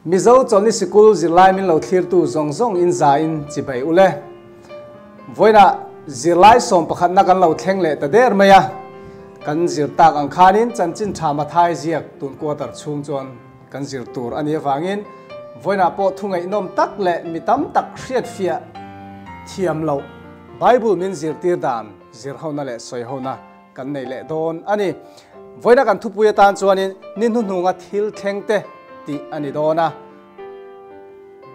mizo choli school zirlai min lo thlir tu zong zong in za in chibai ule voina zirlai som pakhat na kan lo thleng le ta der maya kan zir tak ang khanin chanchin thama thai ziak tun quarter chung chon kan zir tur ani wangin voina po thungai nom tak le mitam tak hriat fia thiam lo bible min zir tir dan zir hona le soi hona kan nei le don ani voina kan thupuya tan chuanin nin hu hnunga thil thlengte ti ani dona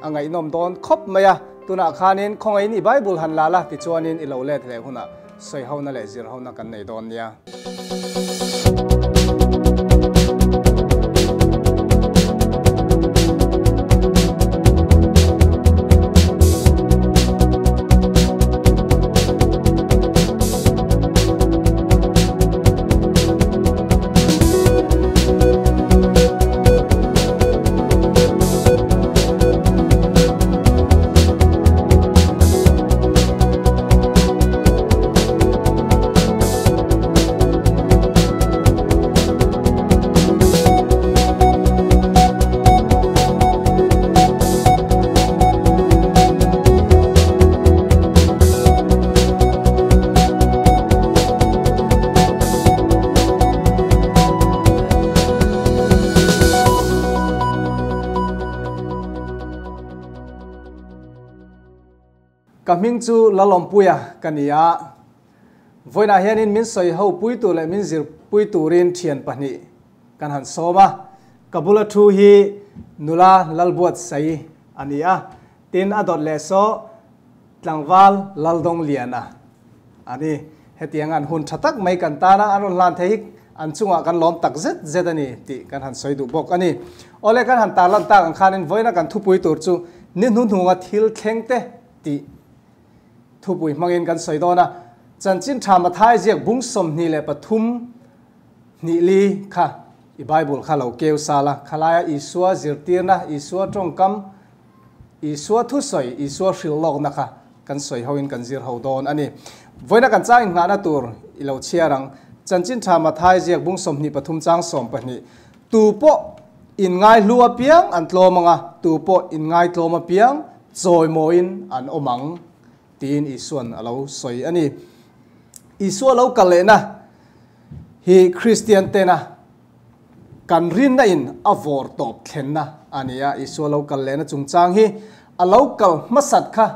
angai nom don khop maya tuna khanin khongai ni bible han la la ti chuanin ilo le the huna soi hona le zir hona kan nei don nia kaming chu lalompuya kania voina hianin min soi ho puitu le min zir puitu rin thian pani kan han soma kabula thu hi nula lalbuat sai ania tin adot le so tlangwal laldong liana ani hetiangan hun thatak mai kan tana aron lan theik an chunga kan lom tak zet zet ani ti kan han soi du bok ani ole kan han talan tak an khanin voina kan thu puitu chu nin hun hunga thil thlengte ti thu pui mangin kan soi dona chanchin thama thai jiak bung som ni le pathum ni li kha i bible kha lo keu sala khalaya isua zirtirna isua tongkam isua thu soi isua hril lok na kha kan soi hoin kan zir ho don ani voina kan chang nga na tur i lo chiarang chanchin thama thai jiak bung som ni pathum chang som pani tu po in ngai lua piang an tlomanga tu po in ngai tloma piang choi moin an omang tin isuan alo soi ani isua lo kalena hi christian tena kan rin na in avor top thenna ania isua lo kalena chungchang hi alo kal masat kha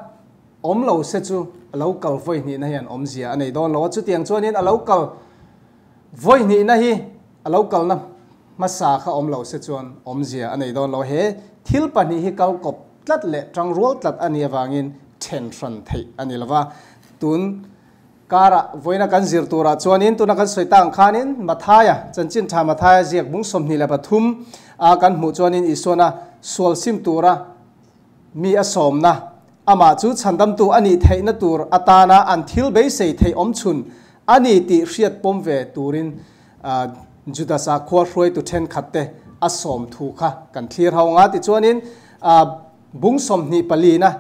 om lo se chu alo kal voi ni na hian om zia anei don lo chu tiang chuanin alo kal voi ni na hi alo kal na masa kha om lo se chuan om zia anei don lo he thil pani hi kal kop tlat le tang rol tlat ania wangin tension thei ani lawa tun kara voina kan zir tura chuanin tuna kan soitang khanin mathaya chanchin tha mathaya jiak bung som ni la pathum a kan mu chuanin isona sol sim tura mi asom na ama chu chandam tu ani theina tur atana an thil be sei thei om chun ani ti hriat pom ve turin judasa khwa hroi tu then khatte asom thu kha kan thlir hawnga ti chuanin bung som ni palina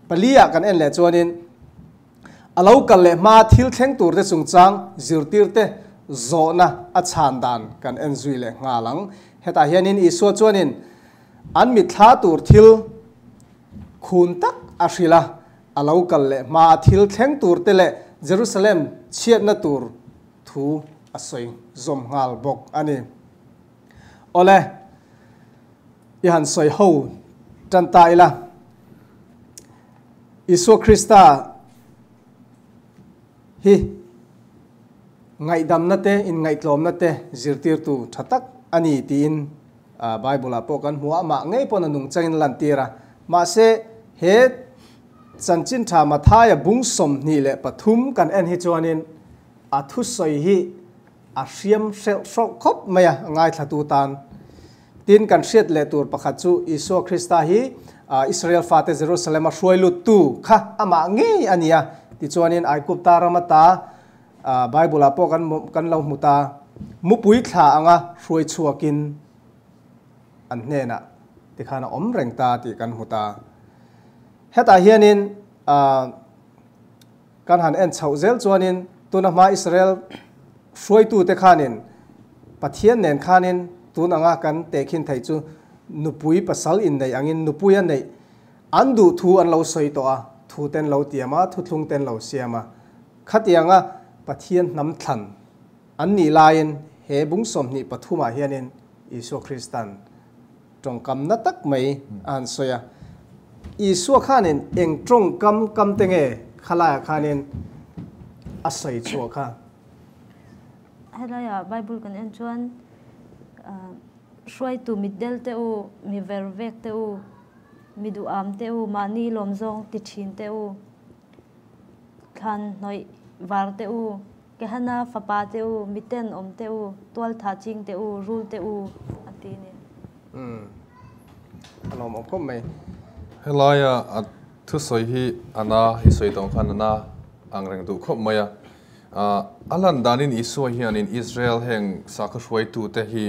palia kan en le chuanin alo kal le ma thil thleng tur te chungchang zirtir te zona a chan dan kan en zui le ngalang heta hianin isua chuanin an mi thla tur thil khun tak a hrila alo kal le ma thil thleng tur te le jerusalem chiat na tur thu a soi zom ngal bok ani ole ihan soi ho tan ta ila Isu Krista hi ngai dam nate in ngai tlom nate zirtir tu thatak ani tin bible apokan huwa ma ngei pon anung chain lantira ma se he chanchin tha mathaya bung som ni le pathum kan en hi chuanin a thu soi hi a hriam sel khop maya ngai thatu tan tin kan hriat le tur pakhat chu Isu Krista hi Israel fate Jerusalem a hruailut tu kha ama nge ania ti chuanin ai kup taramata bible apo kan lo muta mupui thla anga hruai chuakin an hena ti khana om reng ta ti kan muta heta hianin kan han en chauzel chuanin tuna ma Israel hruai tu te khanin pathian nen khanin tun anga kan tekhin thai chu nupui pasal in nei angin nupui an nei an du thu an lo soi to a thu ten lo tiama thu thlung ten lo siama khatianga pathian nam thlan an ni lain he bung som ni pathuma hianin Isu Kristan trong kam na tak mai an soya Isu khanin eng trong kam tenge khala khanin asai chu kha helaya Bible kan en chuan shuai tu middel te u mi vervek te u mi du am te u mani lomzong ti thin te u khan noi var te u ke hana fapa te u miten om te u tol tha ching te u rul te u ati ni alom om kom mai helaya thu soi hi ana hi soi tong khan na angreng du khop maya alan danin Isu hian in Israel heng sakha shuai tu te hi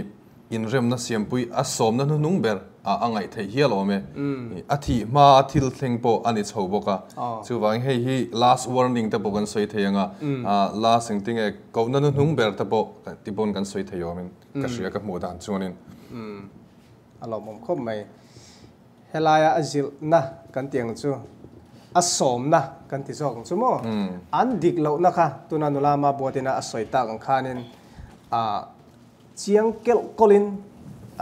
in rem na siampui asom na nung ber angai thei hialo me athi ma athil thleng po ani chhoboka chuwang hei hi last warning te bogan soi theyanga last thing e ko na nung ber te po tibon kan soi theyo men ka ria ka mu dan chuanin alom om khop mai helaya azil na kan tiang chu asom na kan ti jong chu mo an dik lo na kha tuna nulama botina asoi ta kan khanin chiang kel kolin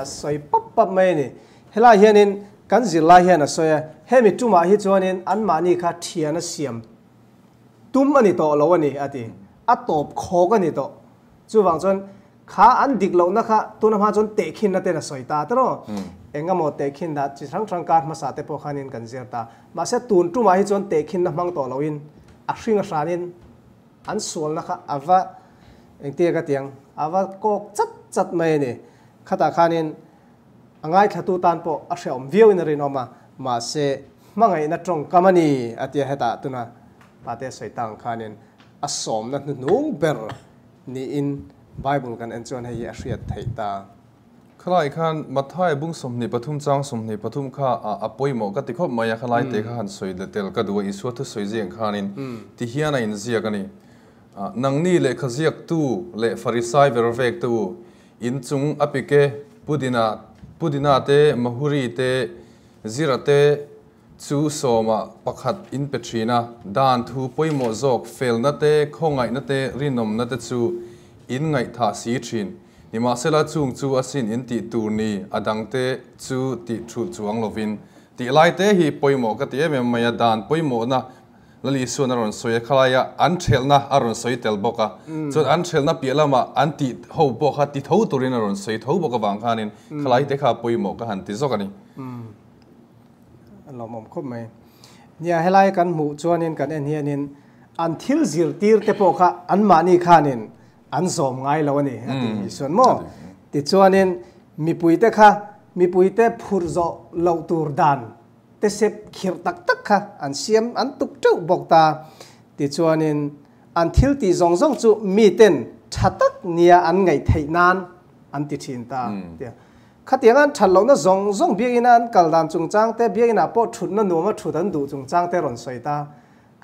asoi pap mai ni hela hianin kan zila hian asoya hemi tuma hi chuanin an mani kha thiana siam tum ani to lo ani ati atop khog ani to chuwang chon kha an dik lo na kha tuna ma chon te khin na te na soi ta tro engamo te khin da chi thrang kar ma sa te po khanin kan zerta ma se tun tuma hi chon te khin na mang to loin a hringa hranin an sual na kha ava engte ka tiang ava kok chat mai ni khata khanin angai thatu tan po a hreom view in rinoma ma se mangai na trong kamani atia heta tuna pate soitang khanin asom na nung ber ni in Bible kan enchon hei a hriat theita khalai khan mathai bung somni pathum chang somni pathum kha apoimo ka tikhop maya khalai te kha han soi de tel ka du Isu thu soi jeng khanin ti hiana in zia kani nangni le khaziak tu le farisai vervek tu in chung apike pudina te mahuri te zira te chu soma pakhat in petrina dan thu poimo zok fel na te khongai na te rinom na te chu in ngai tha si thin nima sela chung chu asin in ti turni adang te chu ti thu chuang lovin ti lai te hi poimo ka ti em maya dan poimo na lali suan aron soi khalaya an thelna aron soi tel boka chon an thelna pialama an ti ho boka ti tho turin aron soi tho boka wang khanin khalai te kha poimo ka han ti zokani lomom khop mai nia helai kan mu chuanin kan en hianin an thil zir tir te po kha an mani khanin an zom ngai lo ani ati son mo ti chuanin mi puite kha mi puite phurzo lo tur dan te sep khir tak kha an siam an tuk tu bokta ti chuanin an thil ti zong chu mi ten thatak nia an ngai thei nan an ti thin ta khatiang an thalo na zong biagin an kaldam chungchang te biagina po thut na noma thudan du chungchang te ron soita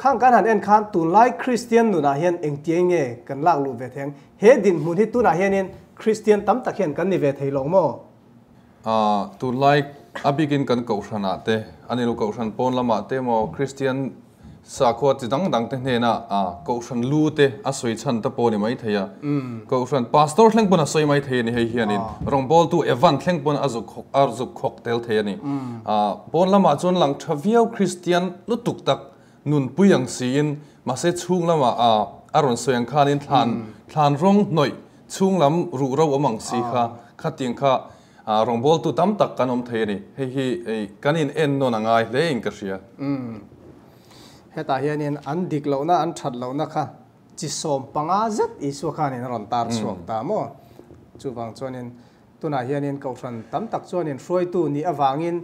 khang kan han en khan tu lai Christian nu na hian engtiang nge kan lak lu ve theng he din mun hi tu na hianin Christian tam tak hian kan ni ve thei long mo tu lai abigin kan ko thana te anilu ko than pon lama te mo Christian sa kho chi dang te ne na ko than lu te a soi chan ta po ni mai theya ko than pastor thleng pon a soi mai the ni hei hianin rong bol tu evan thleng pon azuk khok tel the ni pon lama chon lang thaviau Christian lu tuk tak nun puyang sin ma se chung lama aron soyang khanin thlan rong noi chung lam ru ro amang si kha khating kha rong bol tu tam tak kanom the ni hei kanin en no na ngai le in ka ria heta hianin an dik lo na an that lo na kha chi som panga zat Isu khanin ron tar suak ta mo chuwang chuanin tuna hianin ko than tam tak chuanin hroi tu ni awangin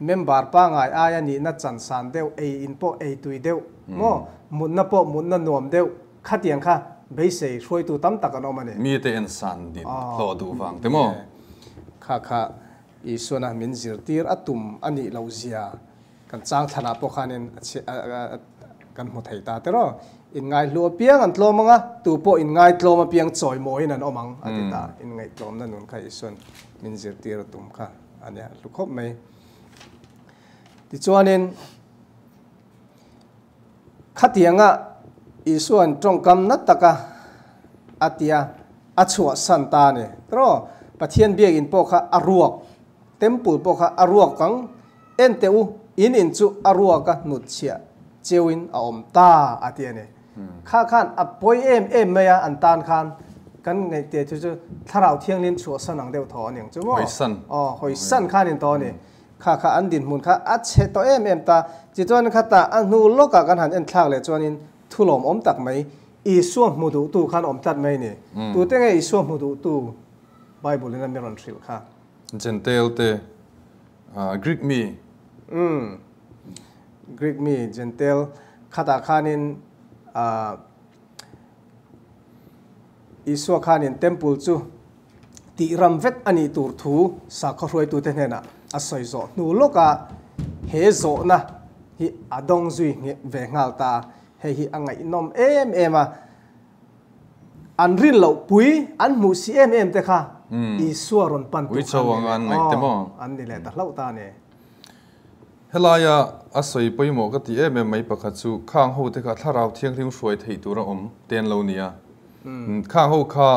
member pa ngai aya ni na chan san deu ei in po ei tui deu mo mun na nom deu khatiang kha beisei hroi tu tam tak an omani mi te en san din lo du wang te mo kha Isu na min zirtir atum ani lo zia kan chang thana po khanin kan mu thei ta te ro in ngai lu piang an tlomanga tu po in ngai tloma piang choi mo in an omang atita in ngai tlom na nun kha Isun min zirtir atum kha anh nhá lúc khóc mấy thì cho nên khát tiếng á Isuan trong cam nát taka atia achua santa ne tro pathian biak in pokha aruak temple pokha aruak kang enteu in chu aruak ka nutchia chewin a omta atia ne kha khan apoi em meya antan khan kan ngai te chu tharau thiang lin chu sanang deu tho ning chu mo hoi san khan in to ne kha kha an din mun kha ache to em ta chi chuan kha ta an nu loka kan han en thak le chuan in thulom om tak mai Isua mudu tu khan om tat mai ni tu te ngai Isua mudu tu Bible in American thil kha Gentile te Greek me Greek me Gentile khata khanin Isua khanin temple chu ti ram vet ani tur thu sa khroi tu te na asoi zo nu loka he zo na hi adong zui nge ve ngal ta hei hi angai nom em à an rin lo pui an mu si em te kha Isua ron pan tu chawang an ngai te mo an ni le ta hlau ta ne helaya asoi poimo ka ti em mai pakha chu khang ho te kha tharau thiang hling hruai thei tur om ten lo nia khang ho kha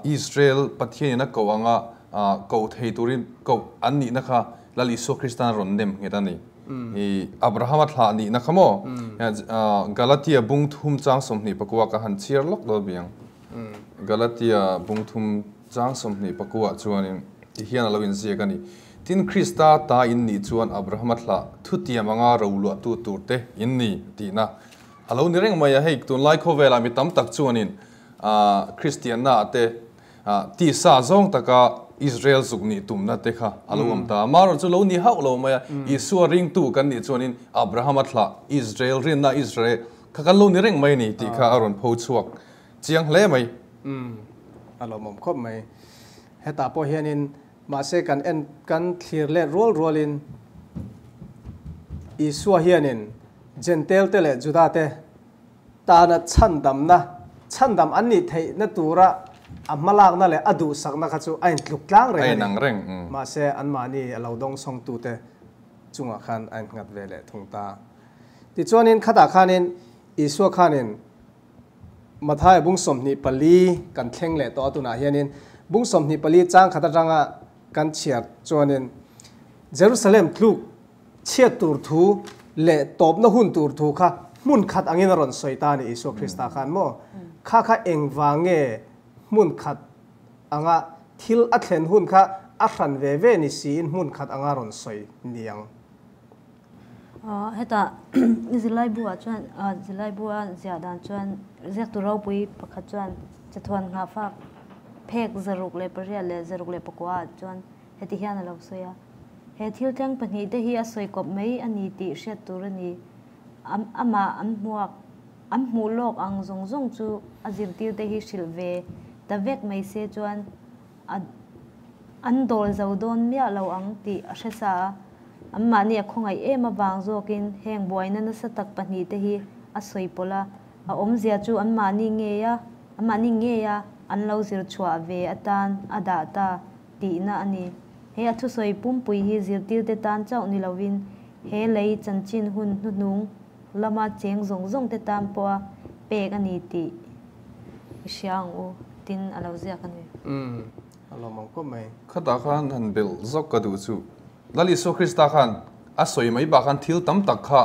Israel pathian na kawanga ko thei turin ko an ni na kha lali so Christian ron nem nge ta ni i Abraham thla ni na khamo Galatia bung thum chang somni pakwa ka han chiar lok do biang Galatia bung thum chang somni pakwa chuanin ti hian lo in zia kani tin Christa ta in ni chuan Abraham thla thutia manga ro lu tu turte in ni ti na alo ni reng maya hei tun lai kho vela mi tam tak chuanin Christian na te ti sa zong taka Israel zugni tumna te kha alom ta mar chu lo ni hau lo maya Isua ring tu kan ni chuanin Abraham athla Israel rin na Israel kha kan lo ni reng mai ni ti kha aron pho chuak chiang hle mai alom om khop mai heta po hianin ma se kan en kan clear le rol in Isua hianin Gentile te le Juda te ta na chandam anni thei na tura amalak na le adu sakna kha chu ain tluklang re ai nang reng ma se an mani alodong song tu te chunga khan ain ngat vele thungta ti chuanin khata khanin Isua khanin mathai bung somni pali kan thleng le to atuna hianin bung somni pali chang khata ranga kan chiar chuanin Jerusalem thluk chia tur thu le top na hun tur thu kha mun khat angin ron soitani Isu Krista khan mo kha engwange mun khat anga thil a thlen hun kha a hran ve ni sin mun khat anga ron soi niang heta zilai bua chuan zilai bua ziadan chuan zek tu ro pui pakhat chuan chathwan nga fa phek zaruk le paria le zaruk le pakwa chuan heti hian lo soya he thil tang pani te hi a soi kop mai ani ti hriat tur ani ama an mu lok ang zong chu azir tir te hi shilve ta vek mai se chuan an dol zawdon mia lo ang ti a hresa amma ni khongai ema wang zokin heng boina na satak pani te hi a soi pola a omzia chu amma ni nge ya an lo zir chwa ve atan ada ta ti na ani he athu soi pum pui hi zir tir te tan chau ni lovin he lei chanchin hun nu nung lama cheng zong te tam po pek ani ti siang u tin alo zia kan alo mong ko mai khata khan han bel zok ka du chu lali so Krista khan a soi mai ba khan thil tam tak kha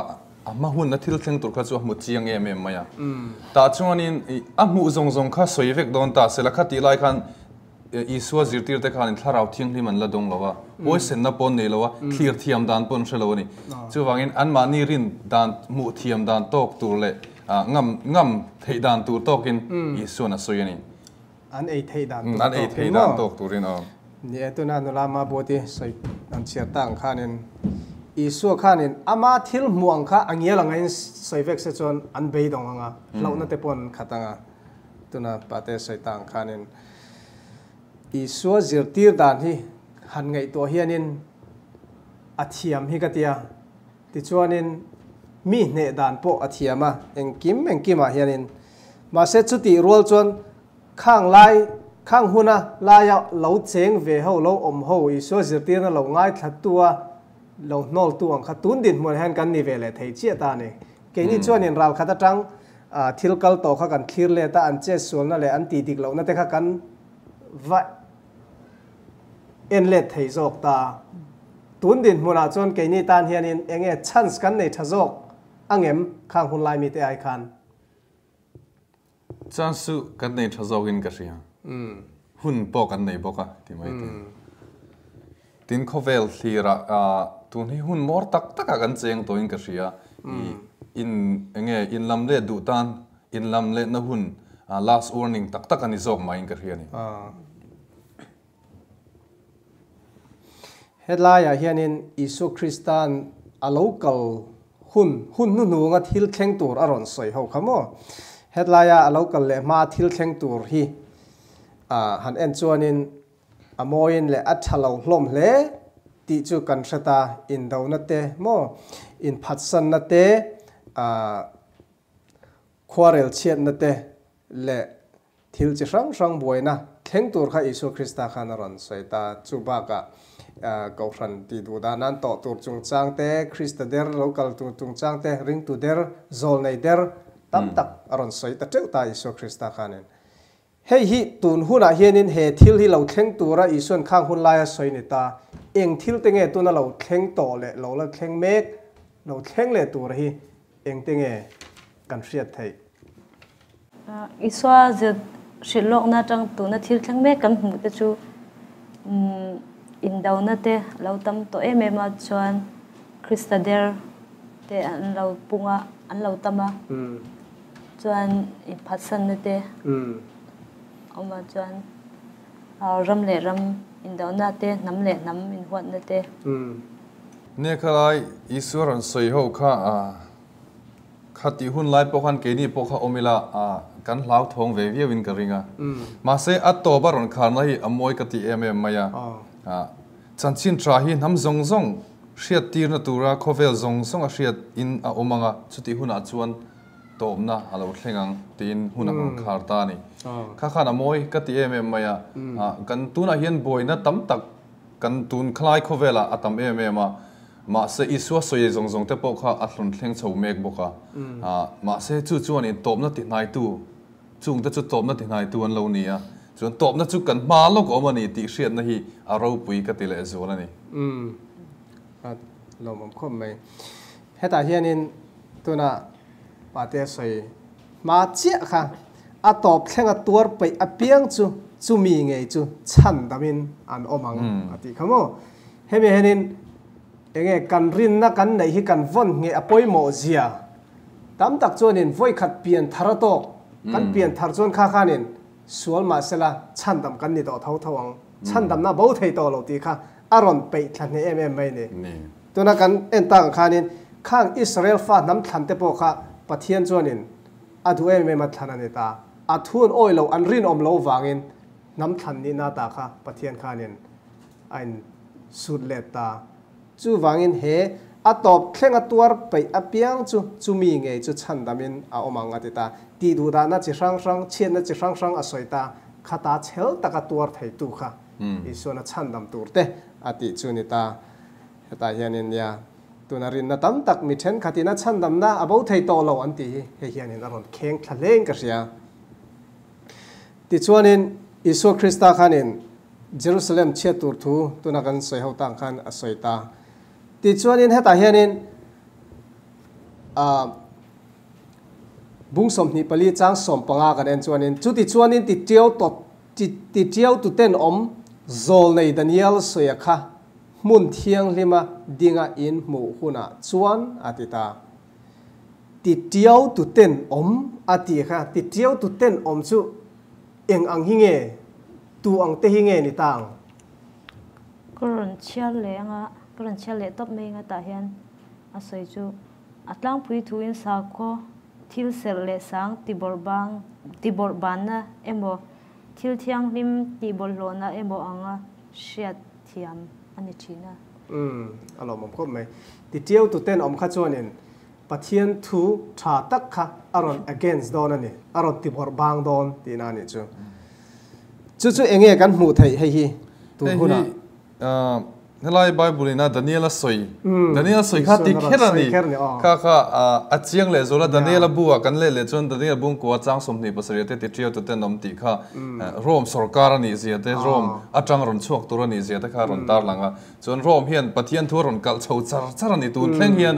ama hun na thil thleng tur kha chu mu chiang em maya ta chuanin a mu zong kha soi vek don ta sela kha ti lai khan Isua zirtir te khan tharau thiang hliman la dong lawa boy sen na pon nei lawa clear thiam dan pon shelo ni chu wangin an mani rin dan mu thiam dan tok tur le ngam thei dan tur tokin Isua na soyani an ei thei dan tok turin ni etuna nulama boti sai an chia tang khanin Isua khanin ama thil muang kha angial angain soivek se chon an bei dong anga launa te pon khatanga tuna pate sai tang khanin Isua zirtir dan hi han ngai to hianin athiam hi katia ti chuanin mi ne dan po athiama engkim a hianin ma se chuti rol chuan khang lai khang huna la ya lo cheng ve ho lo om ho i so zirtir na lo ngai thattua lo nol tuang khatun din mon han kan ni ve le thei chi ta ni ke ni chuan in ral khata tang thil kal to kha kan thlir le ta an che sol na le an ti dik lo na te kha kan va en le thei jok ta tun din mona chon ke ni tan hian in enge chance kan nei thajok angem khang hun lai mi te ai khan chance kan nei thazogin ka ria hun po kan nei boka ti mai te tin khovel thira tun hi hun mor tak taka kan cheng to in ka ria in enge in lam le du tan in lam le na hun last warning tak tak ani zok mai in ka ria ni headline hianin isu Christian a local hun nu nu nga thil thleng tur aron soi ho khamo headline a local le ma thil thleng tur hi han en chuanin amoin le athalo hlom hle ti chu kan thata in do na te mo in phatsan na te quarrel chiat na te le thil chi sang boina thleng tur kha isu Christa khan aron soi ta chu ba ka câu phần thì đủ đa nan tọ tụt trung trang te Christa der local tụt trung trang te ring tu der zol nei der tam tak aron soi ta treu ta isu Christa khanen hei hi tun huna hianin he thil hi lo thleng tura isun khang hun laia soi ni ta eng thil tenge tuna lo thleng to le lo la thleng mek lo thleng le tur hi eng tenge kan hriat thei iswa je shilok na tang tu na thil thleng mek kam hmu te chu in daw na te lo tam to em ma chuan Christa der te an lo punga an lo tama chuan in phasan na te oma chuan ram le ram in daw na te nam le nam in huat na te ne khalai iswar an soi ho kha khati hun lai pokhan ke ni pokha omila kan hlau thong ve viewin ka ringa ma se atto baron kharna hi amoi ka ti em maya chanchin tra hi nam zong zong hriat tir na tura khovel zong zong a hriat in a omanga chuti huna chuan tomna alo thlengang tin hunang khar ta ni kha khana moi ka ti em maya kan tuna hian boina tam tak kan tun khlai khovela atam em ma se iswa soi zong zong te pokha athlon thleng chho mek boka ma se chu chuan in tomna ti nai tu chung ta chu tomna ti nai tu an lo ni a chuan topna chu kan ma lok omani ti hriat na hi aro pui ka ti le zola ni lo mom khom mai heta hianin tuna pate soi ma chia kha a top thlenga tur pai a piang chu mi ngei chu chan damin an omang ati khamo hemi henin enge kan rin na kan nei hi kan von nge apoi mo zia tam tak chuanin voi khat pian tharatok kan pian thar chuan kha khanin sual ma sela chandam kan ni to thau thawang chandam na bo thei to lo ti kha aron pe thlan ne em mai ni tuna kan en tang khanin khang Israel fa nam thlan te po kha pathian chuanin adu em ma thlan ani ta athun oi lo an rin om lo wangin nam thlan ni na ta kha pathian khanin ein sud le ta chu wangin he atop thlenga tuar pe apiang chu mi nge chu chandamin a omang atita ti du da na chi sang chen na chi sang a soita khata chel taka tuar thei tu kha isona chandam turte ati chuni ta heta hianin ya tunarin na tam tak mi then khatina chandam na abo thei to lo anti he hianin aron kheng thaleng ka sia ti chuanin isu Christa khanin Jerusalem che tur thu tuna kan soi ho tang khan a soita ti chuanin heta hianin bung som ni pali chang som panga kan en chuanin chu ti chuanin ti tiau tu ten om zol nei Daniel soya kha mun thiang lima dinga in mu huna chuan atita ti tiau tu ten om ati kha ti tiau tu ten om chu eng ang hinge tu ang te hinge ni tang koron chial le nga koron chial le top me nga ta hian a soi chu atlang pui thu in sa ko thil sel le sang tibor ban na emo thil thiang lim tibol lo na emo anga hriat thiam ani thina alo mom khom mai ti tiau tu ten om kha chuanin pathian thu tha tak kha aron against don ani aron tibor bang don ti na ni chu จู่ๆเองกันหมู่ไทยให้ฮีตัวหุ่นนั่นเลยไบเบิลนะดานิเอลสวยดานิเอลสวยข้าติแค่นี้ข้าอาเจียงเลยโซล่าดานิเอลบัวกันเลยจนดานิเอลบุ้งกัวจ้างสมนิปัสเรียเตติเทียวตัวเต้นนมติข้าโรมสการนี่เสียเตโรมอาจังรอนชวกตัวนี่เสียเตข้ารอนตาหลังจนโรมเฮียนปะเทียนทัวรอนกัลชาวจารนี่ตูนเพ่งเฮียน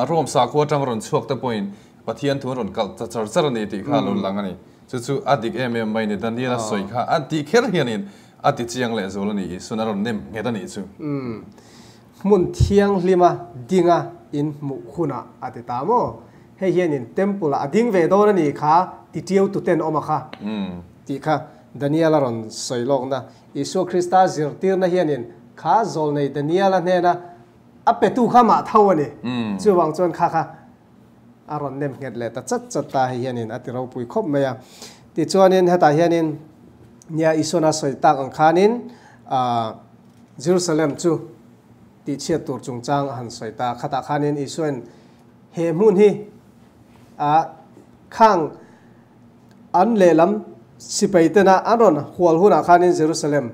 โรมสากัวจังรอนชวกตะปอยน์ปะเทียนทัวรอนกัลจารนี่ติข้าลุนหลังนี่จู่ๆอดีตไม่เนี่ยดานิเอลสวยข้าอดีตแค่เฮียนินอดีตเจียงเลยโซล่านี่สุนัขรอนเนมเงี้ยตานี่จู่มุนเทียงลิมาดิงาอินมุขุนะอาติตามอเฮียนินเทมปุลาดิงเวโดนันี่ค่ะติเทียวตุเตนออกมาค่ะติค่ะดานิเอลรอนสอยลงนะอิสุคริสต์จิรติร์นะเฮียนินค่ะโซลในดานิเอลเนี่ยนะอัปเปตุข้ามาเท่านี่จู่วางจวนค่ะอารอนเนมเงี้ยเลยแต่จัดตาเฮียนินอติเราปุยคบไหมอ่ะติจวนนินเหตุเฮียนินเนี่ยอิสุน่าสอยตักอังคานินเยรูซาเล็มจู่ติเชียตัวจงจางหันสายตาขตาขานินอิส่วนเฮมุนฮีข้างอันเลลัมสิไปเตนะอันรอนหัวหุ่นขานินเยรูซาเล็ม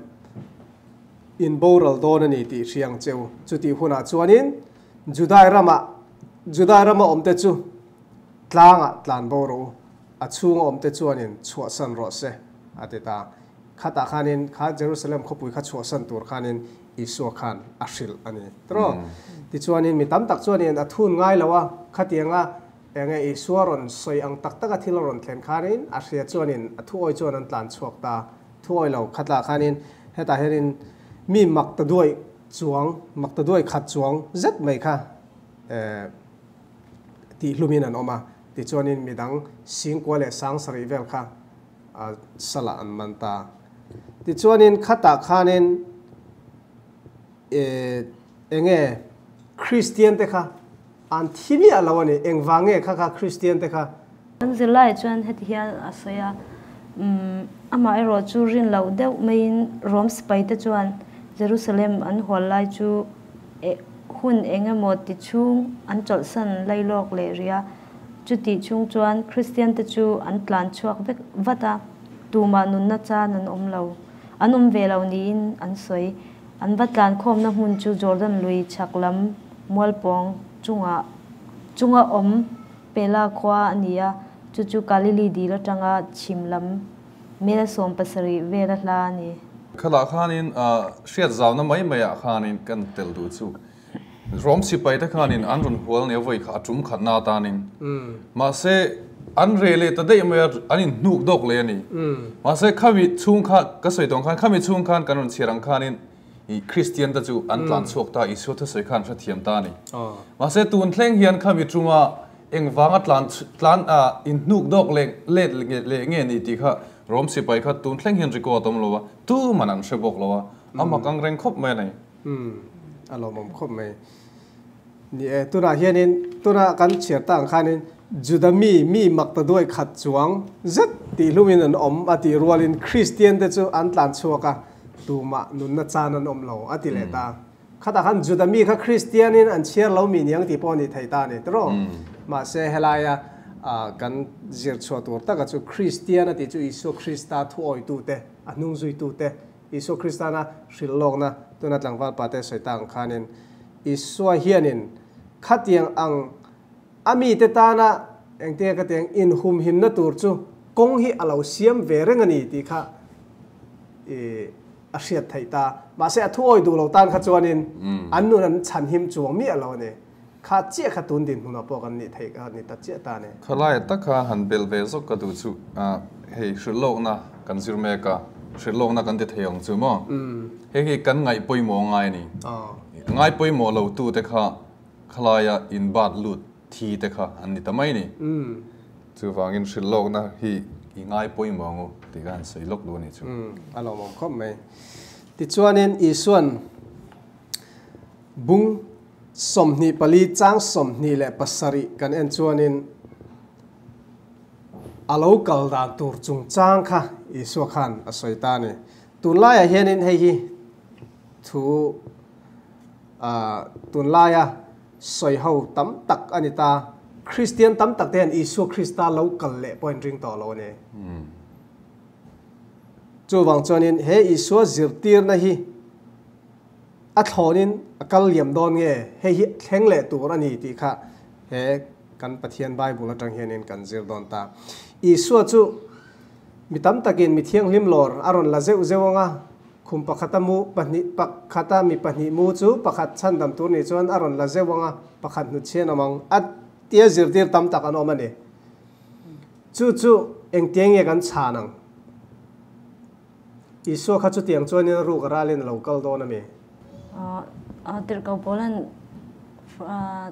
อินโบรัลโดนนี่ติเชียงเจ้าจุดที่หุ่นจวนนินจุดายรามาอมเตจูตลางตลานโบรูช่วงอมเตจวนนินชัวสันรอเซอาติตาขตาขานินข้าเยรูซาเล็มขบุยข้าชัวสันตัวขานินอิสุขันอาศิลอันนี้ตรอที่ชวนนี้มีตั้มตักชวนนี้อัทุนง่ายแล้วว่าขัดยังไงอิสุรอนสวยอังตักที่เรารอนเทนขานินอาศิลชวนนี้ทุกอยชวนนั้นตานชวกตาทุกอยเราขัดละขานินเหตุให้นินมีมักตะด้วยจวงมักตะด้วยขัดจวงจัดไหมค่ะที่ลุมินันออกมาที่ชวนนี้มีดังสิงกว่าเลยสังสริเวลค่ะสละอันมันตาที่ชวนนี้ขัดตาขานินเองคริสเตียนเตค่ะอันที่มีอะไรวะเนี่ยเองวางค่ะคริสเตียนเตค่ะอันจะไล่จนเหตุการณ์อะไรอามาไอโรจูรินเราเดวไม่รวมสไปเตจวนเยรูซาเล็มอันหัวไล่จูหุ่นเองหมดติชุงอันจดสันไล่โลกเลเรียจุดติชุงจวนคริสเตียนเตจูอันกลานชวกเบกวัดตูมานุนนัจานันเราอันเวลานี้อันสวยอันวัดการคมน้ำหุ่นจูจอร์แดนลุยชักลำมวลปองจุงอมเปลาควาอันนี้จูกาลิลีดีแล้วจังชิมลำเมลสมปัสริเวลลานี่ขณะข้านินเชียดเจ้าน้ำไม่อยากข้านินกันเตลดูจูรวมสิไปแต่ข้านินอันรุนหัวเนี่ยไว้ขาจุ่มขัดนาตานินมาเสอันเรเลตได้ไม่อันนี้นุกดอกเลยนี่มาเสข้ามีช่วงข้าก็สวยตรงข้ามีช่วงข้ากันรุนเชียรังข้านินคริสเตียนตะจูอันตลานชวกตาอิสุทธสวยขันเทียมตานี่มาเสตูนเทงเฮียนข้ามีจุงว่าเอ็งวางตลานอินนุกดอกเล็ดเงี้ยนี่ที่ข้ารวมสิไปข้าตูนเทงเฮียนริโกตมลวะตู้มันอันเชบกลวะอามากังเร่งคบไหมนี่อารมณ์คบไหมนี่ตัวน่ะเฮียนินตัวน่ะกันเฉียดต่างข้านินจุดมีมักตะด้วยขัดจวงจัดตีลูมินันอมอติรัวลินคริสเตียนตะจูอันตลานชวกะตูมานุนนัจานันอมเราอติเลตาข้าตาขันจุดมีข้าคริสเตียนินอันเชียร์เรามียังที่ปอนี่ไทยตาเนี่ยตรอมาเสฮลายกันเจียร์ชัวตัวตาก็จูคริสเตียนที่จูอิสุคริสตาทุอยตูเตอนุจุยตูเตอิสุคริสตานะสิลลงนะตัวนัดหลังวันปาเตสวยต่างขานินอิสุเฮียนินขัดยังอังอามีเตตานะเองเตะก็เตียงอินหุมหิมนะตัวจูกงฮิอาลาวเซียมเวเรงนี่ที่ข้าอาเซียไทยตามาเสียทั่วดูเราตันขจวนินอันนู้นฉันหิมจวงมีอะไรเนี่ยข้าเจี๊ยขตุนดินหุ่นปอกันนี่ไทยกันนี่ตัดเจี๊ยตาเนี่ยข้าไล่ตะข้าหันเบลเวสก็ดูจูเฮ้ยสุดโลกนะกันซิร์เมกาสุดโลกนะกันที่เที่ยงจูมั้งเฮ้ยกันไงปุยหมอไงนี่ไงปุยหมอเราตู้แต่ข้าข้าไล่อินบาดลุดทีแต่ข้าอันนี้ทำไมนี่จูฟังอินสุดโลกนะเฮ้ยง่ายปุยมองที่การใส่ลูกดูนี่จู่อารมณ์มองคบไหมที่ชวนนินอีส่วนบุ้งสมนิปลีจ้างสมนิและปัสริกันเอ็นชวนนินอาลูกัลดานตูจงจ้างค่ะอีส่วนขันอสวยตาเนี่ยตุนไล่เฮียนินให้ฮีทูตุนไล่สวยเฮาตั้มตักอันนี้ตาคริสเตียนตั้มตักเตียนอิสุคริสตาเรากัลเล่ปอยน์ริงต่อเราเนี่ยจ chu wang chonin he isua zirtir na hi a thonin akal liam don nge he hi thleng le tur ani ti kha he kan pathian bible atang hianin kan zir don ta isua chu mitam takin mi thiang lim lor aron la zeu zewanga khum pakhatamu pahni pakhata mi pahni mu chu pakhat chan dam tur ni chuan aron la zewanga pakhat nu chen amang at tia zirtir tam tak an omani chu eng tiang ye kan chanang isua kha chu tiang chuan in ru karalin local don ami tir kau polan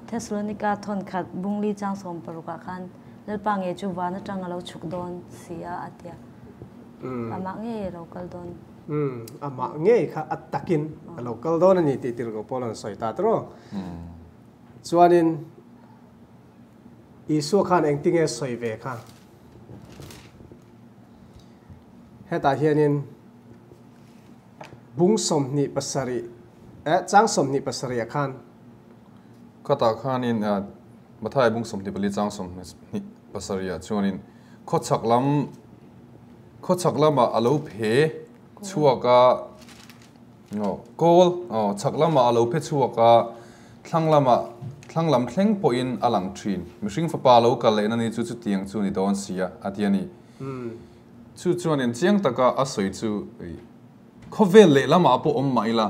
Thessalonica thon khat bungli chang som paruka khan lalpa nge chu wana tang alo chuk don sia atia ama nge local don ama nge kha atakin local don ani ti tir kau polan soi ta tro chuanin isua khan eng tinge soi ve kha heta hianin bung som ni pasari chang som ni pasari khan kata khanin mathai bung som ni pali chang som ni pasaria chuanin khochaklama alo phe chuaka no kol chaklama alo phe chuaka thanglam thleng po in alang thin mihring fapa lo kal le nani chu tiang chu ni don sia atiani chuanin chiang taka asoi chu khovel le lama po om maila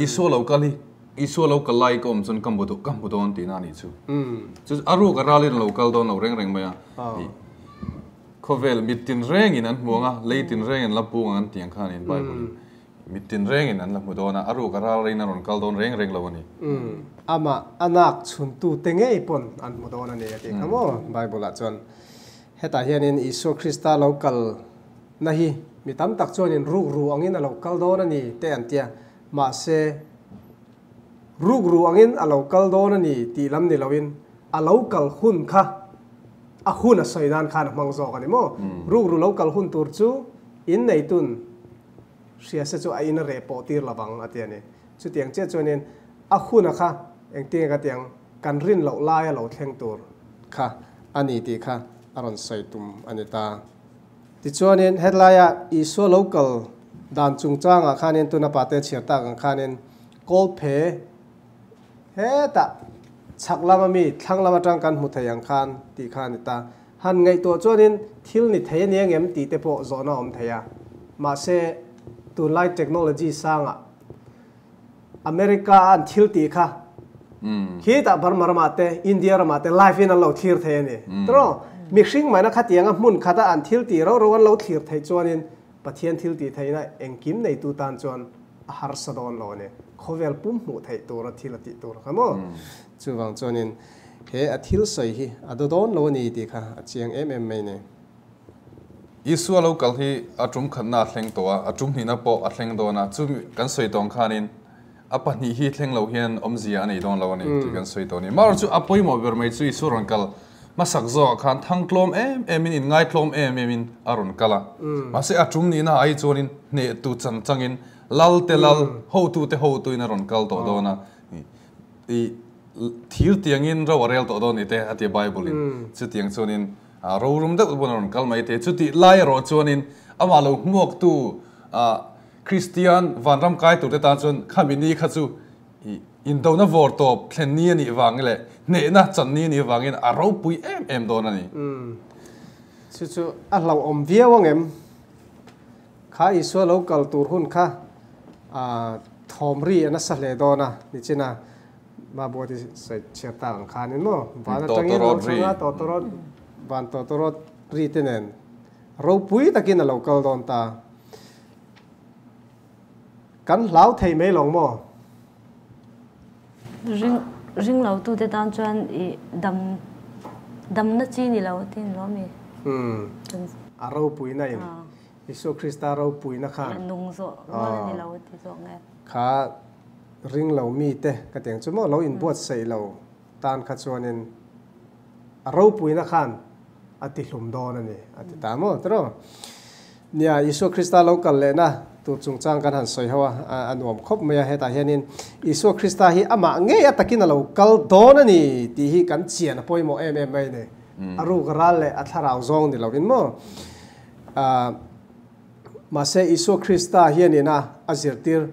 iso lo kali iso lo kalai kom chun kambudo on ti na ni chu aru karalin local don lo reng maya khovel mitin reng in an muanga leitin reng in lapu an tiang khan in bible mitin reng in an lapu dona aru karalin ron kal don reng lo ani ama anak chun tu tenge ipon an mudona ne ati kamo bible a chon heta hianin iso krista local nahi mitam tak chuanin ru angin a local don ani te antia ma se ru angin a local don ani ti lam ni lawin a local hun kha a hun a soidan khan mangzo kan mo ru local hun tur chu in nei tun sia se chu a in re po tir lawang atiani chu tiang che chuanin a hun a kha eng te ka tiang kan rin lo lai lo thleng tur kha ani ti kha aron saitum anita ti chuanin headlaya iso local dan chungchang a khanin tuna pate chhirta kan khanin kol phe heta chaklama mi thanglama tang kan muthayang khan ti khan ta han ngai to chuanin thil ni thei niang em ti te po zona om thaya ma se tu light technology sanga America an thil ti kha khi ta Burma mate India mate life in a lo thir thei ni tro mixing mana khatianga mun khata an thil ti ro an lo thir thei chuanin pathian thil ti theina engkim nei tu tan chuan har sadon lo ne khovel pum mu thei tur thil ti tur khamo chuwang chuanin he a thil soi hi adodon lo ni ti kha chiang mai ne isu lo kal hi atum khanna thleng to atum ni na po a thleng do na chu kan soi tong khanin apani hi thleng lo hian omzia nei don lo ni ti kan soi to ni mar chu apoi mo ber mai chu isu ron kal masak zo khan thang klom em in ngai klom em in aron kala ma se atum ni na ai chonin ne tu changin lal te lal ho tu in aron kal to do na i thil tiangin ro rel to do ni te ati bible in chu tiang chonin ro rum da bon kal mai te chu ti lai ro chonin ama lo muak tu Christian van ram kai tu te ta chon khamini kha chu in do na vor top thlen ni ani wangle ne na chan ni ni wangin a ro pui em do na ni chu a lo om via wangem kha iso local tur hun kha thomri ana sale do na ni china ma bodi se cherta khan no van tangin ro changa to van to ri tenen ro pui takin local don ta kan lau thei me long mo ring lo tu te tan chuan i dam na chi ni lo tin lo mi a ro pui na in iso krista ro pui na khan nung zo ma ni lo ti zo nge kha ring lo mi te ka teng chu mo lo in buat sei lo tan kha chuanin a ro pui na khan ati hlum do na ni ati ta mo tro nia iso krista lo kal le na tu chungchang kan han soi hawa anuam khop maya heta hianin iso krista hi ama nge atakin lo kal don ani ti hi kan chian poimo mai ne aru garal le atharau zong ni lovin mo mà sẽ Isu Christa hiền ina azirtir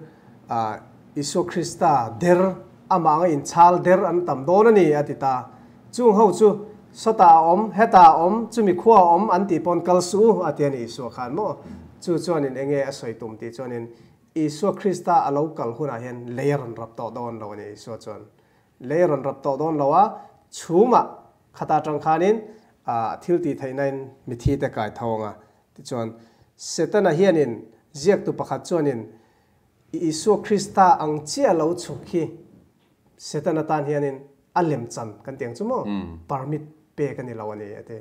Isu Christa der ama nga in chal der an tam don ani atita chung ho chu sota om heta om chumi khuwa om an ti pon kal su atian Isu khan mo chu chuanin enge asoi tum ti chuanin Isu Christa alo kal huna hian leron rap to don lo ni Isu chuan leron rap to don lawa chuma khata tang khanin thil ti thainain mithi te kai thawanga ti chuan setana hianin ziak tu pakhat chuanin Isu Christa ang chia lo chukhi setana tan hianin alem chan kan tiang chumo permit pe kan ni lawani ate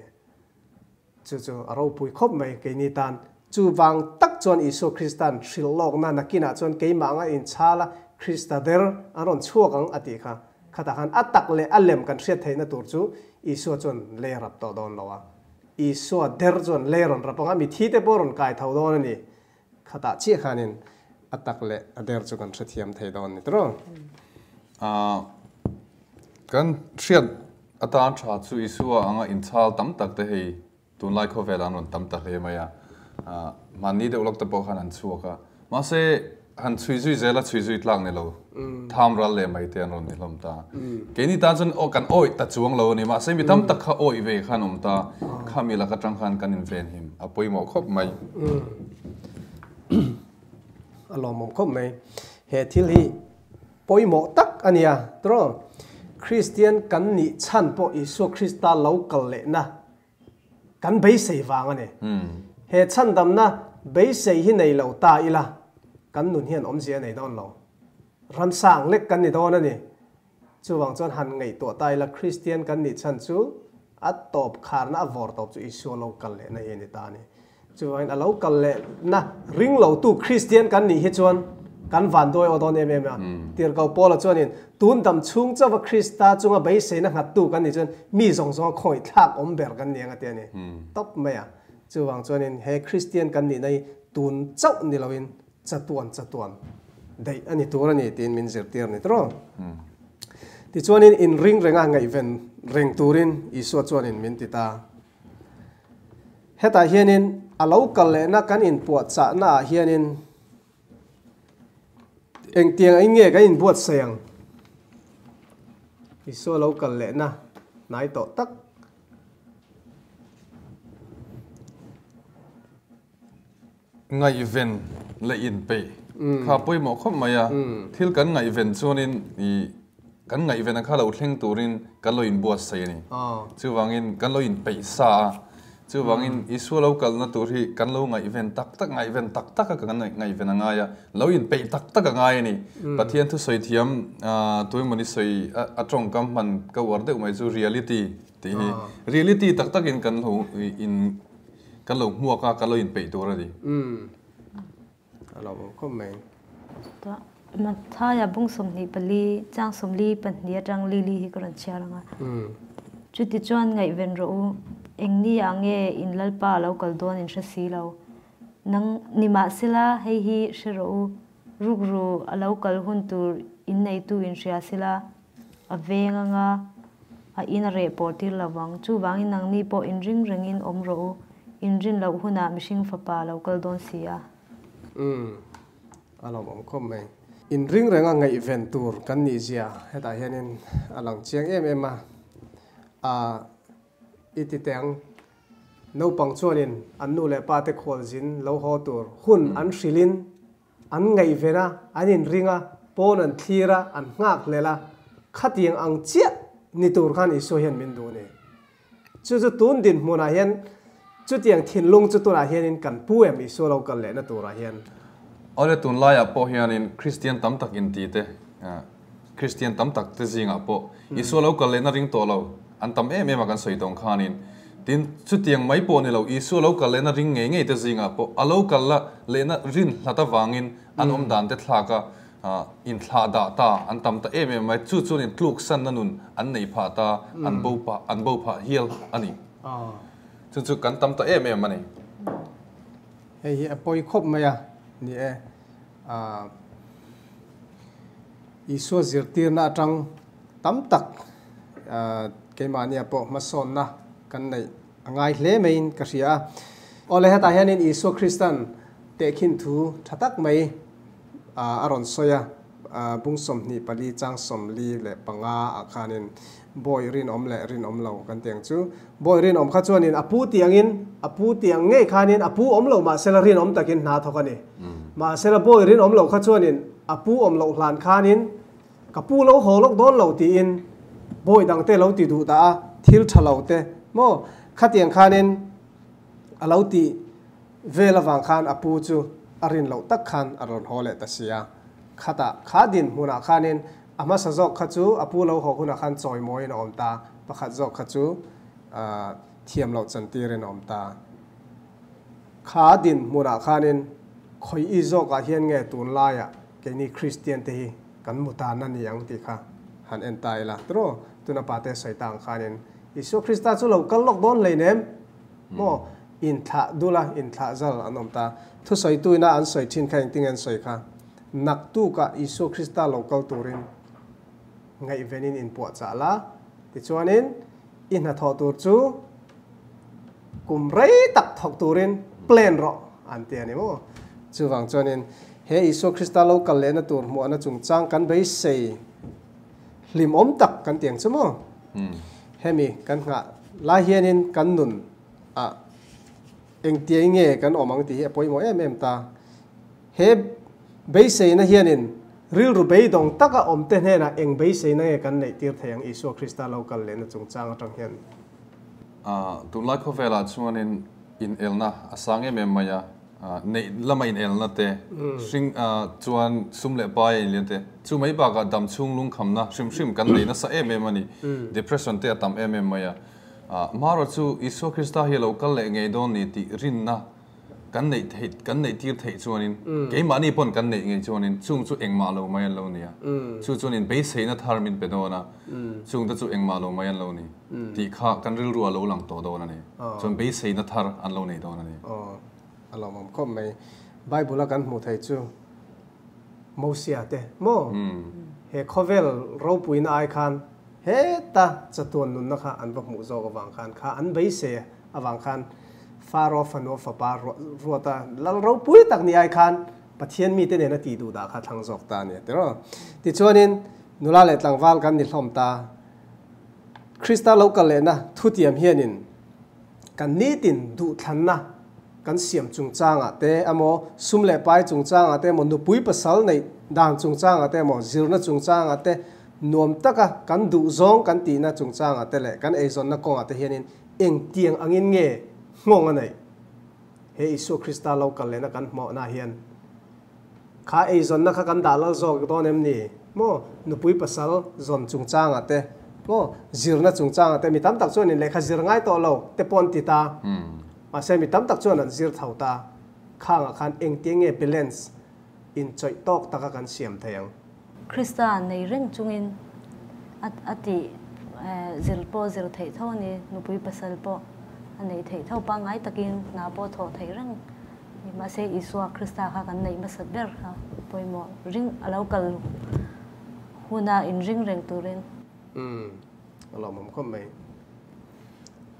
chu aro pui khop mai ke ni tan chu wang tak chuan Isu Christan thil lok na nakina chuan ke manga in chala Christa der aron chuak ang ati kha khata han atak le alem kan hriat theina tur chu Isu chuan le rap to don lawa Isu der chuan le ron rapanga mi thi te poron kai thau don ani khata chi khanin atak le ader chu kan hriathiam thei don ni tro kan hriat atan tha chu Isu anga in chal tam tak te hei tun lai kho velan ron tam tak le maya mani de ulok te po khan an chuaka ma se han chui zui zela chui zui tlang ne lo tham ral le mai te an ron ni lom ta ke ni ta chen o kan oi ta chuang lo ni ma se mi tam tak kha oi ve khan ta kha mi la ka tang khan kan in ven him apoi mo khop mai alom mo khop mai he thil hi poi mo tak ania tro Christian kan ni chan po Isu Christa local le na kan bei sei wang ane he chan dam na bei sei hi nei lo ta ila kan nun hian om zia nei don lo ram sang lek kan ni don ani chu wang chon han ngei to tai la Christian kan ni chan chu at top khar na vor top chu Isu local le na ye ni ta ni chu wang a local le na ring lo tu Christian kan ni hi chuan kan van doi odon em tir kau pola chuanin tun dam chung chawa Christa chunga bei sei na ngat tu kan ni chuan mi zong zong khoi thak om ber kan ni anga te ni top maya chu wang chuanin he Christian kan ni nei tun chau ni loin chatuan dei ani tur ani tin min zer tir ni tro ti chuanin in ring renga ngai ven reng turin Isu chuanin min ti ta heta hianin alo kal le na kan in puat cha na hianin eng tiang ai nge ka in buat sayang Isu lo kal le na nai to tak ngai ven le in pe kha poi mo khop maya thil kan ngai ven chuanin I kan ngai ven kha lo thleng turin kan lo in buat sai ni chu wangin kan lo in pe sa chu wangin Isu lo kal na tur hi kan lo ngai ven tak ngai ven tak ka kan ngai ven anga ya lo in pe tak ngai ni pathian thu soi thiam toi mani soi atong kam man ka war de mai chu reality ti reality tak in kan ho in kan lo hua ka kan lo in pe tur ri alo ko mai ta ma tha ya bung som ni pali chang som li pan nia tang li hi kan chiaranga chu ti chuan ngai ven ro eng ni ange in lalpa lo kal don in si lo nang nima sila hei hi shiro rugru alo kal hun tur in nei tu in ria sila avenga nga a in re portir lawang chu wangin nang ni po in ring rengin om ro in rin lo huna mishing fa pa lo kal don sia alom om khom mai in ring renga ngai event tour kan ni zia heta hianin alang chiang em a iti teng no pang chuanin an nu le pa te khol jin lo ho tur hun an hrilin an ngai vena anin ringa pon an thira an ngak lela khatiang ang chia ni tur khan Isu hian min du ne chu tun din muna hian chu tiang thin lung chu tura hianin kan puem Isu lo kal le na tura hian ole tun lai a po hianin Christian tam tak in ti te Christian tam tak te zinga po Isu lo kal le na ring to lo an tam em kan soi tong khanin tin chu tiang mai po ni lo Isu lo kal le na ring nge te zinga po alo kal la le na rin hlata wangin an om dan te thlaka in thla da ta an tam ta em mai chu in tluk san na nun an nei pha ta an bo pha hial ani chu kan tam ta em ani hei apoi khop maya ni Isu zirtir na tang tam tak ke mania po mason na kan nei angai hle main ka ria ole heta hianin Isu Christian เตะขินทูทัตักไม่อารอนโซยบุ้งสมนี่ปลีจังสมลีและปังอาคานินบอยรินอมและรินอมเหล่ากันเตียงจูบอยรินอมข้าจวนินอปูเตียงอินอปูเตียงเง่คานินอปูอมเหล่ามาเซลรินอมตะกินนาทกันนี่มาเซลบอยรินอมเหล่าข้าจวนินอปูอมเหล่าหลานคานินกับปูเหล่าหอลกโดนเหล่าตีอินบอยดังเตเหล่าตีดูตาทิลทะเหล่าเตโมข้าเตียงคานินเหล่าตีเวลวังคานอปูจูอรินเหล่าตักคันอรอนหอเลตเสียข้าตาข้าดินมุนาคานินอามาสะจอกขัดจูอปูเราหอคุณขันจอยมวยนอมตาประขัดจอกขัดจูเทียมเราจันตีเรนอมตาขาดินมุนาคานินคอยอีจอกอาเฮียนเงตุนลายะแกนี่คริสเตียนเตhiกันมุตานันยังติค่ะหันเอ็นตายละตรอตุนปาเตใส่ต่างคานินอิสุคริสต์จูเรากันลอกดอนเลยเนมโมอินทะดูละอินทะจัลอนอมตาทุใส่ตุยน่าอันใส่ทิ้งแข่งติงเงินใส่ค่ะนักตู้กับอิสุคริสต์เราเกาตูรินไงเวนินอินปวดจ่าละติจวนินอินหัดทอตูจูกุมไรตักทอกตูรินเปลี่ยนรออันเตียนี่มั้งจูฟังจวนินเฮอิสุคริสต์เรากันเลนตูร์มัวนั่งจุงจังกันไปเสียลิมอมตักกันเตียงใช่มั้งเฮมีกันงะลาเฮียนินกันนุนเอ็งเตียงเงี้ยกันออกมังตีปอยมัวเอ็มตาเฮไปเสียนะเฮียนินริลรูเบย์ดงตักอมเตนเฮนะเองเบย์เซนัยกันในตีร์ทยังอิสุคริสต์เรากันเลนจงจางจังเห็นตุลาคเวลาชวนินอินเอลนะอาสังเอเมมายาในละไม่อินเอลนะเตซิงชวนซุ่มเล็บไปเลียนเตชูไม่ปากดำชุ่งลุงคำนะชิมกันเลยนะสะเอเมมันนี่ depression เตะตามเอเมมายามาร์ชูอิสุคริสต์เฮเรากันเลยไงโดนนี่ติรินนะกันในที่กันในที่ที่ชวนินเกี่ยมันนี่ปนกันในไงชวนินช่วงเอ็งมาเราไม่ยันเราเนี่ยชวนินเบสเซนทาร์มินเป็นโดนะช่วงที่เอ็งมาเราไม่ยันเรานี่ที่ข้ากันริลรัวเราหลังโตโดนะนี่ชวเบสเซนทาร์อันเราเนี่ยโดนะนี่เรามันก็ไม่ไบเบิลกันหมดให้จูโมเสียเตโมเฮคอเวลเราปุยนายคันเฮตาจะตัวนุนนะคะอันบักมูโจกับวังคันข้าอันเบสเซอวังคันฟาโรฟันโอฟาปารัวตาแล้วเราปุ้ยตักนี่ไอคันปะเทียนมีเตเนี่ยนะตีดูดาค่ะทางจอกตาเนี่ยแต่ว่าติชวนินนุลาเลตังวาลกันนิลอมตาคริสต์เรากันเลยนะทุติยมเฮียนินกันนี่ตินดูทันนะกันเสียมจุงจางอ่ะแต่อโมซุ่มเล่ไปจุงจางอ่ะแต่มันดูปุ้ยภาษาในด่างจุงจางอ่ะแต่หมอจิรนะจุงจางอ่ะแต่นวมตะกะกันดูซองกันตีนะจุงจางอ่ะแต่แหละกันเอซอนนะกงอ่ะแต่เฮียนินเอ็งเตียงอังอินเง่งงอันไหนเฮอิสุคริสต์เรากันเลยนะกันหมอนาเฮียนข้าเอซอนนะข้ากันด่าเราโจกตัวเนมนี่โมนุปุยภาษาซอนจุงจางอ่ะแต่โมจิรนะจุงจางอ่ะแต่มีตั้มตักส่วนนี่เลยข้าจิรง่ายตัวเราแต่ปนติตามาเซมีตั้มตักส่วนนั้นจิรเท่าตาข้างอาคารเองเตียงเงเบลนส์อินจอยตอกตะกันเสียมเทียงคริสต์ในเรื่องจุงอินอติจิรโปจิรเทเท่านี้นุปุยภาษาโปอันนี้เทเท่าปังไงตะกินนาโปโถเทเรื่องมาเซอิสวาคริสต์ค่ะกันในมาสับเบอร์ค่ะปอยหมอริงเรากัลหัวหน้าอินริงเร่งตัวเรนเราผมก็ไม่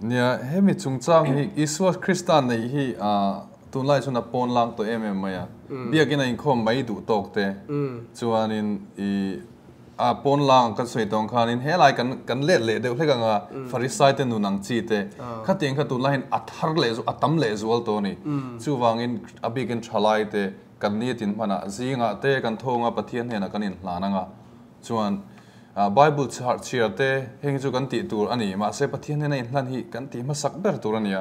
เนี่ยเฮ้มีจุงจ้างฮีอิสวาคริสต์ในฮีตุนไล่ชนปนลังตัวเอ็มมาเบียกินอินคอมไม่ดูตกเตจวนอินปนลังกันสวยตรงขานินเฮลัยกันเล็ดเดี๋ยวเรียกว่าฟาริสัยเตนูนังจีเตขัดเองขัดตุนไล่หินอัฐาร์เลจูอัตตัมเลจูอัลตัวนี้จู่วางอินอบิกินชลายเตกันนี้ตินพนะซีงะเตกันทงะปะเทียนเฮนะกันอินลานังะจวนไบเบิลเชียเตเฮงจูกันติตัวอันนี้มาเซปะเทียนเฮนะอินลันฮีกันติมาสักเบอร์ตัวนี้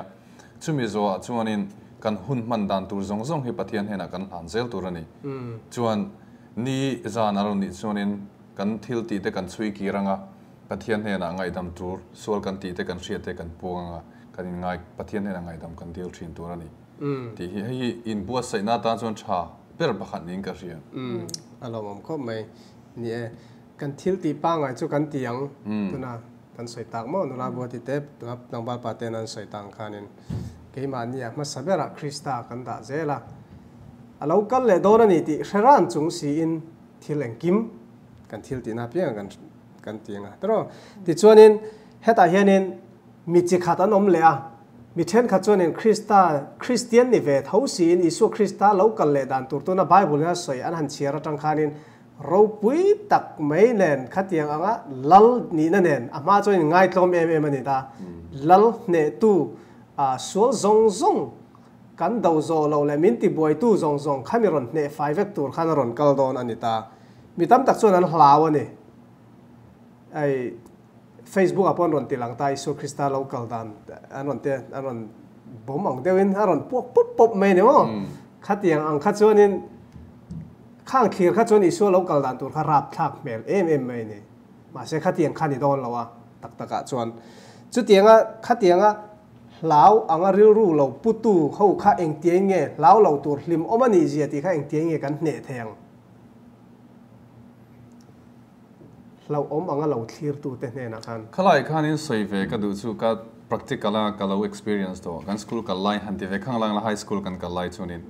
จู่มีจัวจวนอินกันหุ่นมันดันตัวซงฮีปะเทียนเฮนะกันหันเซลตัวนี้จวนนี่จานอารมณ์นี้จวนอินกันทิลตีเตกันช่วยกีรังอ่ะปะเทียนเฮนะไงดำตัวส่วนกันตีเตกันเชียเตกันพวงอ่ะกันไงปะเทียนเฮนะไงดำกันทิลชินตัวนี้ที่ให้อินบัวใส่หน้าตาจนชาเปิดบักขันนิงกันเชียอารมณ์ผมก็ไม่เนี่ยกันทิลตีปังไงจู่กันตียังตัวน่ะกันใส่ตังมั้งนุราบัวติเตปตัวนังบาลปาเตนันใส่ตังขานินเกี่ยมันเนี่ยมาสับเบระคริสต์กันด่าเจล่ะเรากันเลยโดนนี่ที่เชรันจงสีอินทิลเองกิมกันทิลตีน่าเพียงกันตีนะแต่ว่าที่ชวนินเฮตาเฮียนินมีจิขัดอันอมเลยอ่ะ มีเช่นขัดจวนคริสเตียนนี่เวทเฮาสีนอิสุคริสต์เรากันเลยดันตัวตัวน่ะไบเบิลน่ะสวยอันหันเชียร์จังคานินเราปุยตักไม่เล่นขัดยังอ่ะลัลนี่นั่นเองอามาจวนง่ายตรงมันนี่ตาลัลเนตูสัวซงกันดาวโซเราเลยมินติบวยตู้ซงข้ามีรอนเนไฟเวกตัวข้ารอนกัลดอนอันนี้ตามีตั้มตักส่วนนั้นหลาวนี่ไอ Facebook อ่ะพอนรอนติหลังตายสุคริสต์เรากัลดันอันรอนเตอันรอนบ่มังเดวินอันรอนปุ๊บไม่เนี่ยมั้งขัดยังอังขัดส่วนนี้ข้างเคียร์ขัดส่วนอิสุเรากัลดันตัวข้ารับทักเมลไม่เนี่ยมาเสียขัดยังขัดนี่โดนแล้ววะตักะส่วนจุดยังอ่ะขัดยังอ่ะlão anh ở riu lão putu hậu khá anh tiếng nghe lão lão tuổi lim ôm anh gì thì khá anh tiếng nghe cắn nệ thèn lão ôm anh lão clear tu thế này nè khăn khá lại khăn in soi về cái đồ chú cái practical cái lão experience đó cái school cái line hành thì về khang lang là high school cái line cho nên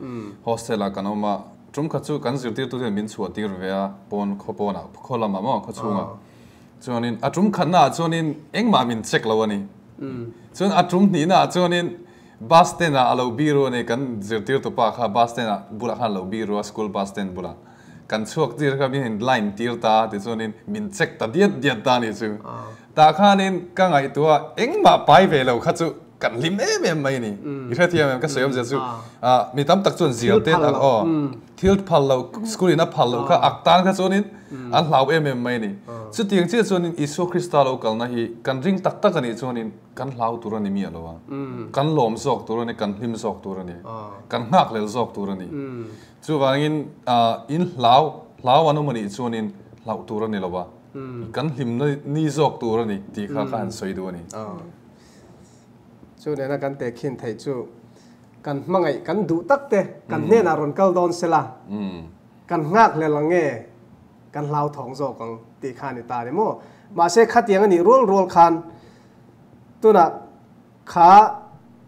hostel là cái nó mà chúng cái chú cái dự tu thì mình chùa tiệt về pon khó pon à khó làm mà khó chung à cho nên chúng khăn à cho nên anh mà mình check lâu anh cho nên chúng ní na cho nên bus stand à lâu biro này kan zirtir to pa kha bus stand à bula kha lâu biro school bus stand bula kan chuak tir kha bin line tir ta te cho nên min check ta diet ta ni chu ta kha nên ka ngai tua eng ma pai ve lo kha chu kan lim em mai ni i kha thiam em ka soyom je chu mi tam tak chon zir ten a o thil phal lo school ina phal lo kha aktan kha cho nên an hlau em mai ni chu tiang che cho nên isu krista lo kal na hi kan ring tak tak ani cho nên kan hlau tur ani mi alowa kan lom sok tur ani kan hlim sok tur ani kan ngak lel sok tur ani chu wangin in hlau anu mani cho nên hlau tur ani lowa kan hlim ni sok tur ani ti kha kan soi du ani chu ne na kan te khin thei chu kan mangai kan du tak te kan ne na ron kal don sela kan ngak le lange kan hlau thong zo kang ti khan ni ta ni mo ma se khat yang ani rol khan tu na kha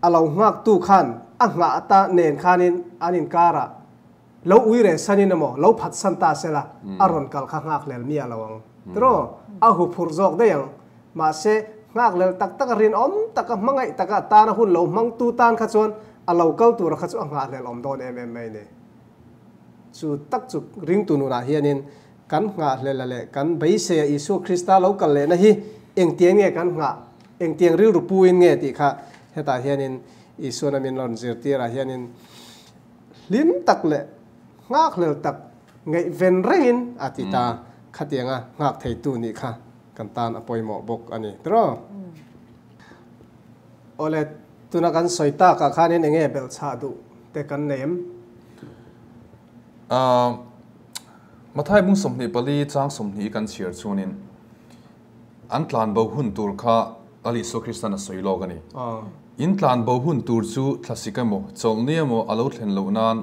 alo ngak tu khan a nga ta nen khanin anin kara lo ui re sanin mo lo phat san ta sela aron kal kha ngak lel mi alawang tro a hu phur jok de yang ma se ngak lel tak rin om tak mangai tak ta na hun lo mang tu tan kha chon alo kal tu ra kha chu ngak lel om don mai ne chu tak chu ring tu nu na hianin kan nga le kan bai se isu krista lo kal le na hi eng tiang nge kan nga eng tiang riu ru puin nge ti kha heta hianin isu na min lon zir ti ra hianin lim tak le ngak le tak ngai ven rein atita khatianga ngak thei tu ni kha kan tan apoi mo bok ani tro ole tuna kan soita ka khanin enge bel cha du te kan nemมาท้ายบุ้งสมนิปลีจ้างสมนิกันเชียร์ชวนินอันตลานบ่หุ่นตูร์ข้าอลิสุคริสตันสวยโลกันนี่อินตลานบ่หุ่นตูร์จูคลาสสิกเอโมจงเนี่ยโมอโลเทนโลนาน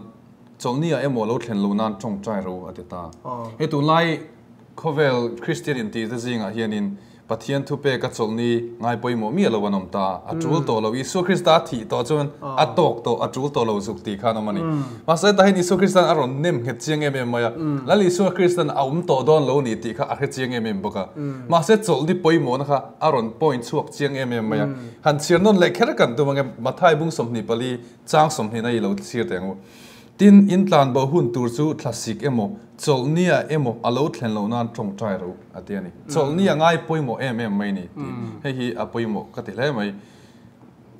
จงเนี่ยเอโมอโลเทนโลนานจงใจรู้อติตาเฮตุไลโคเวลคริสเตียนตีจะจริงอ่ะเฮียนินปัทยันทุเปกัจจงนี้ง่ายไปโมมีอะไรวันนมตาอัจฉริยะเราอิสุคริสต์ที่ต่อจนอัตโตกตัวอัจฉริยะเราสุขตีข้าน้ำมันนี่มาเสร็จแต่เห็นอิสุคริสต์อารมณ์นิ่มเห็ดเจียงเอ็มมาอ่ะแล้วอิสุคริสต์เอาตัวโดนเรานี่ตีข้าเห็ดเจียงเอ็มบุกะมาเสร็จจลที่ไปโมนะคะอารมณ์พอยน์ช่วงเจียงเอ็มมาอ่ะหันเชียร์นั่นเล็กแค่กันตัวมันมาท้ายบุ้งสมนิปลีจ้างสมนิในเราเชียร์แต่งตินอินตานบ่หุ่นตูร์จูคลาสสิกเอโมจลเนี่ยเอโมอโลเทนโลนานตรงใจรู้อันเดียนี่จลเนี่ยง่ายป่วยโมไม่นี่ให้ฮีอป่วยโมก็ติดแล้วไหม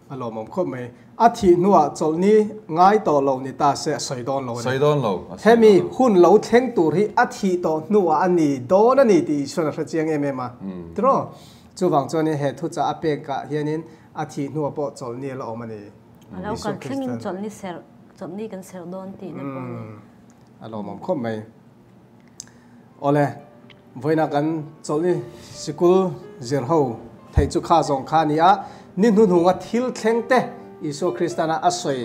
อารมณ์มันครบไหมอาทิตย์นัวจลนี่ง่ายต่อเรานี่ตาเสียใส่ดอนเราใส่ดอนเราเฮมีหุ่นเราเทงตูร์ที่อาทิตย์ต่อนัวอันนี้โดนอันนี้ที่ส่วนเราเจียงมาตรอจู่วังจนี่เหตุทุจอาเปกะเฮียนินอาทิตย์นัวปอจลนี่เราเอามานี่แล้วกันเข่งจลนี่เซลจบนี่กันเซลโดนตีนะพวกนี้อารมณ์มันครบไหมโอ้เลยวันนั้นกันจบนี่สกุลเจอเขาไทยจุข้าสองข้านี้อ่ะนี่หุ่นหัวทิลเข่งเตะอิสุคริสต์น่ะอาศัย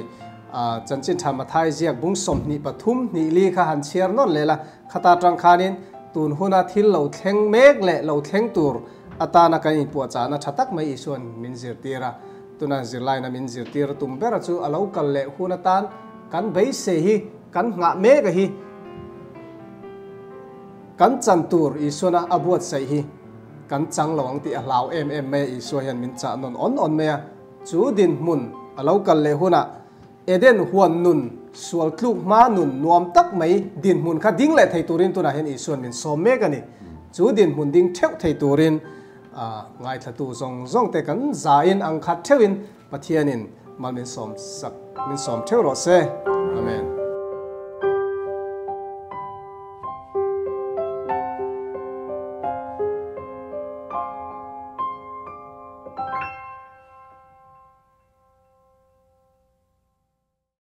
จันจินทำมาไทยเจียกบุ้งสมนี่ปฐุมนี่ลีข้าหันเชียร์นั่นเลยล่ะข้าตาจังข้านี้ตุนหุ่นทิลเราเข่งเมกเละเราเข่งตูร์อัตานักการปวดจานะชัดตักไม่อิสุนมินเจตีระตัวนั้นจิไลน์มินจิตีร์ตุ่มเบรจูอาลูกัลเล่หุ่นตานกันใบเสียกันงะเมกะฮีกันจันตูร์อิสุนะอบวดใส่ฮีกันจังหลวงที่ลาวเมย์อิสุยันมินจ่านนอนเมีย จูดินมุนอลาวกันเลหุนะเอเดนหวนนุนสวลคลุกมานุนนวมตักไม่ดินมุนขัดดิ้งเลยไทยตูรินตัวน่ะเห็นอีส่วนมินสมเมกันนี่จูดินมุนดิ้งเทวไทยตูรินไงทัตูซงแต่กันจาอินอังคัดเทวินปะเทียนินมันมินสมสักมินสมเทวรอเซอาเมน